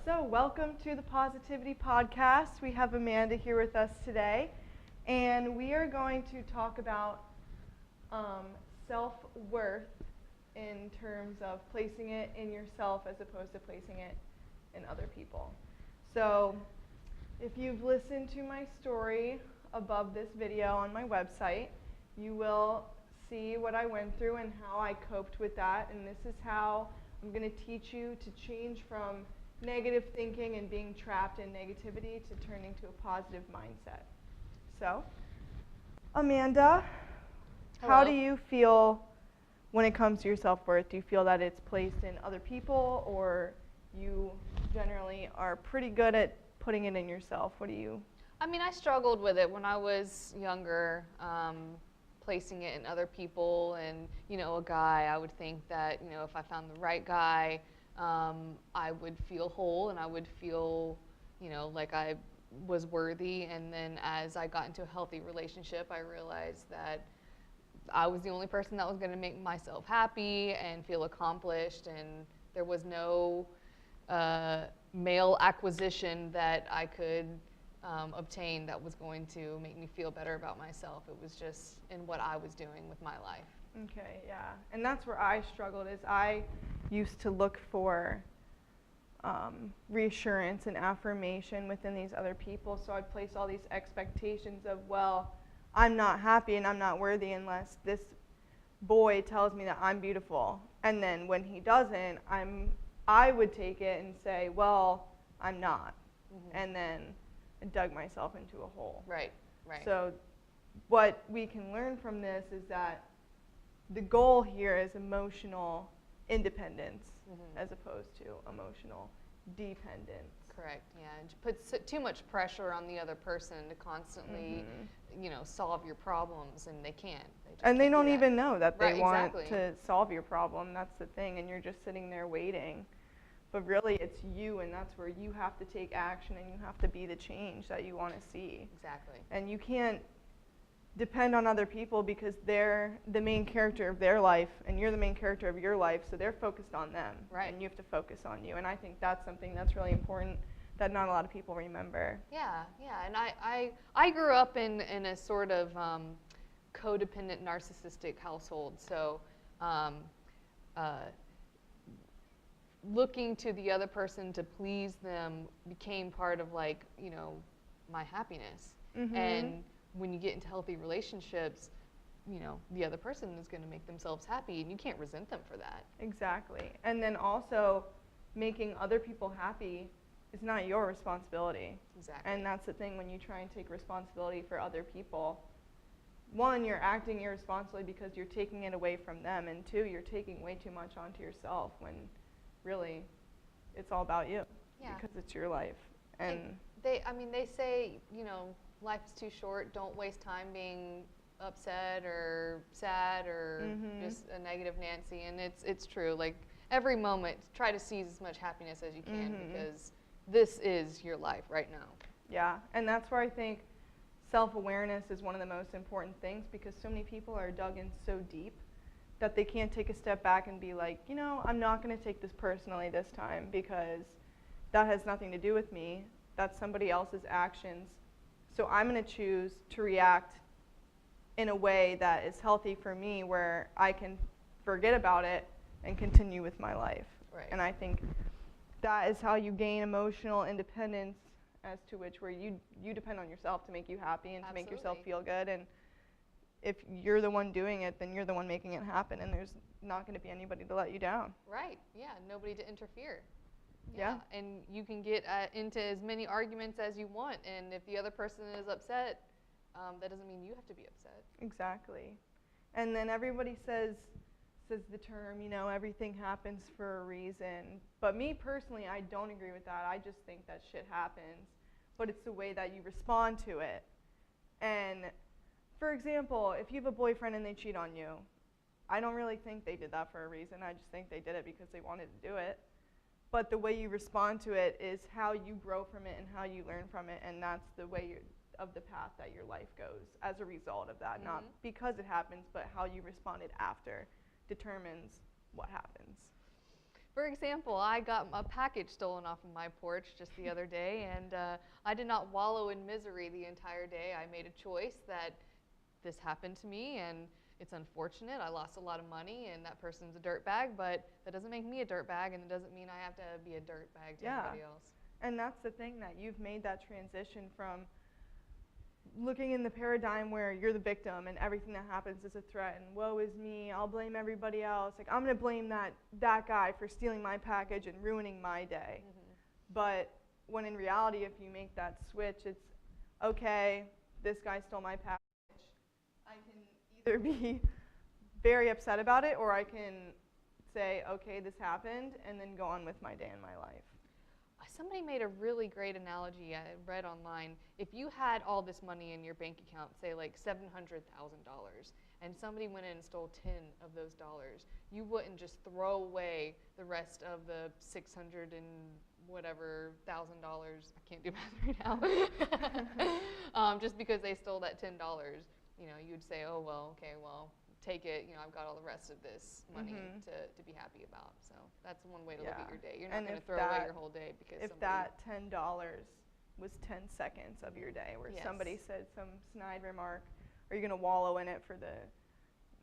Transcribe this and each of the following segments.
So welcome to the Positivity Podcast. We have Amanda here with us today, and we are going to talk about self-worth in terms of placing it in yourself as opposed to placing it in other people. So if you've listened to my story above this video on my website, you will see what I went through and how I coped with that, and this is how I'm going to teach you to change from negative thinking and being trapped in negativity to turning to a positive mindset. So, Amanda, Hello. How do you feel when it comes to your self-worth? Do you feel that it's placed in other people, or you generally are pretty good at putting it in yourself? What do you? I mean, I struggled with it when I was younger, placing it in other people. And, a guy, I would think that, if I found the right guy, I would feel whole and I would feel, like I was worthy. And then as I got into a healthy relationship, I realized that I was the only person that was going to make myself happy and feel accomplished. And there was no male acquisition that I could obtain that was going to make me feel better about myself. It was just in what I was doing with my life. Okay, yeah. And that's where I struggled, is I used to look for reassurance and affirmation within these other people. So I'd place all these expectations of, well, I'm not happy and I'm not worthy unless this boy tells me that I'm beautiful. And then when he doesn't, I would take it and say, well, I'm not. Mm-hmm. And then I dug myself into a hole. Right. So what we can learn from this is that the goal here is emotional independence, mm-hmm. as opposed to emotional dependence. Correct, yeah. It puts too much pressure on the other person to constantly, mm-hmm. Solve your problems, and they can't. They don't even know that they want exactly. to solve your problem. That's the thing, and you're just sitting there waiting. But really, it's you, and that's where you have to take action, and you have to be the change that you want to see. Exactly. And you can't depend on other people because they're the main character of their life and you're the main character of your life, so they're focused on them. Right. And you have to focus on you. And I think that's something that's really important that not a lot of people remember. Yeah. And I grew up in a sort of codependent narcissistic household, so looking to the other person to please them became part of my happiness. Mm-hmm. And when you get into healthy relationships, the other person is going to make themselves happy, and you can't resent them for that. Exactly. And then also, making other people happy is not your responsibility. Exactly. And that's the thing when you try and take responsibility for other people. One, you're acting irresponsibly because you're taking it away from them, and two, you're taking way too much onto yourself when really it's all about you. Yeah. Because it's your life. And they say, life's too short. Don't waste time being upset or sad or mm-hmm. just a negative Nancy. And it's true. Like, every moment, try to seize as much happiness as you can, mm-hmm. because this is your life right now. Yeah, and that's where I think self-awareness is one of the most important things, because so many people are dug in so deep that they can't take a step back and be like, I'm not going to take this personally this time because that has nothing to do with me. That's somebody else's actions. So I'm going to choose to react in a way that is healthy for me, where I can forget about it and continue with my life. Right. And I think that is how you gain emotional independence, as to which where you depend on yourself to make you happy and Absolutely. To make yourself feel good. And if you're the one doing it, then you're the one making it happen, and there's not going to be anybody to let you down. Right. Yeah. Nobody to interfere. Yeah. And you can get into as many arguments as you want, and if the other person is upset, that doesn't mean you have to be upset. Exactly. And then everybody says the term, everything happens for a reason. But me personally, I don't agree with that. I just think that shit happens, but it's the way that you respond to it. And for example, if you have a boyfriend and they cheat on you, I don't really think they did that for a reason. I just think they did it because they wanted to do it. But the way you respond to it is how you grow from it and how you learn from it, and that's the way of the path that your life goes as a result of that. Mm-hmm. Not because it happens, but how you responded after determines what happens. For example, I got a package stolen off of my porch just the other day, and I did not wallow in misery the entire day. I made a choice that this happened to me, and it's unfortunate. I lost a lot of money, and that person's a dirtbag, but that doesn't make me a dirtbag, and it doesn't mean I have to be a dirtbag to anybody else. And that's the thing, that you've made that transition from looking in the paradigm where you're the victim and everything that happens is a threat and woe is me, I'll blame everybody else. Like, I'm going to blame that guy for stealing my package and ruining my day. But when in reality, if you make that switch, it's, okay, this guy stole my package. I can either be very upset about it, or I can say, okay, this happened, and then go on with my day and my life. Somebody made a really great analogy I read online. If you had all this money in your bank account, say like $700,000, and somebody went in and stole 10 of those dollars, you wouldn't just throw away the rest of the 600 and whatever $1,000. I can't do math right now. Just because they stole that $10, you know, you'd say, oh well, okay, well, take it, you know, I've got all the rest of this money to be happy about. So that's one way to look at your day. You're not going to throw away your whole day because if that $10 was 10 seconds of your day where somebody said some snide remark, are you going to wallow in it for the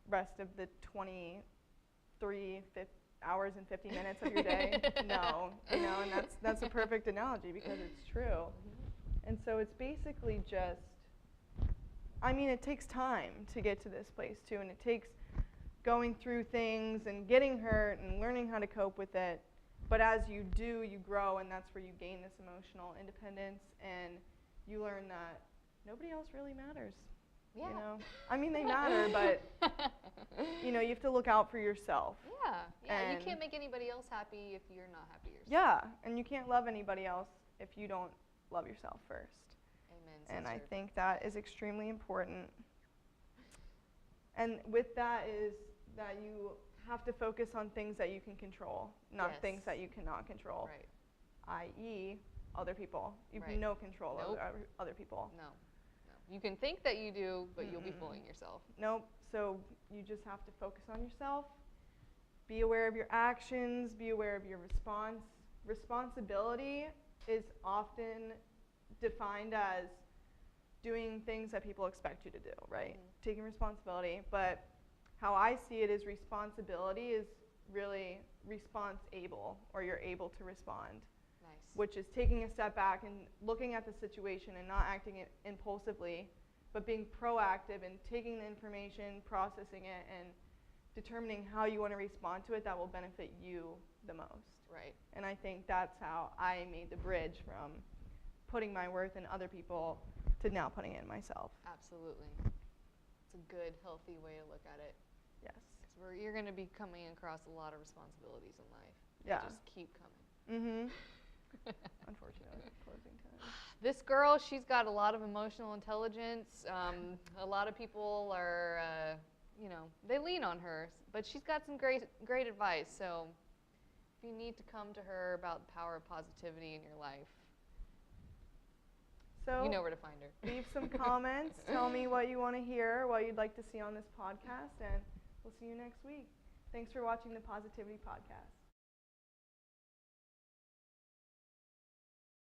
rest of the 23 hours and 50 minutes of your day? No, you know, and that's a perfect analogy because it's true. And so it's basically just, I mean, it takes time to get to this place too, and it takes going through things and getting hurt and learning how to cope with it. But as you do, you grow, and that's where you gain this emotional independence, and you learn that nobody else really matters. Yeah. You know, I mean, they matter, but you know, you have to look out for yourself. Yeah. Yeah. You can't make anybody else happy if you're not happy yourself. Yeah, and you can't love anybody else if you don't love yourself first. And I think that is extremely important. And with that is that you have to focus on things that you can control, not things that you cannot control. Right. I.e., other people. You have no control over other people. No. You can think that you do, but you'll be fooling yourself. Nope. So you just have to focus on yourself. Be aware of your actions. Be aware of your response. Responsibility is often defined as doing things that people expect you to do, right? Taking responsibility. But how I see it is responsibility is really response-able, or you're able to respond. Nice. Which is taking a step back and looking at the situation and not acting impulsively, but being proactive and taking the information, processing it, and determining how you want to respond to it that will benefit you the most. Right. And I think that's how I made the bridge from putting my worth in other people to now putting it in myself. Absolutely. It's a good, healthy way to look at it. Yes. Because you're going to be coming across a lot of responsibilities in life. Yeah. They just keep coming. Unfortunately, closing time. This girl, she's got a lot of emotional intelligence. A lot of people are, you know, they lean on her, but she's got some great advice. So if you need to come to her about the power of positivity in your life, so you know where to find her. Leave some comments. Tell me what you want to hear, what you'd like to see on this podcast, and we'll see you next week. Thanks for watching the Positivity Podcast.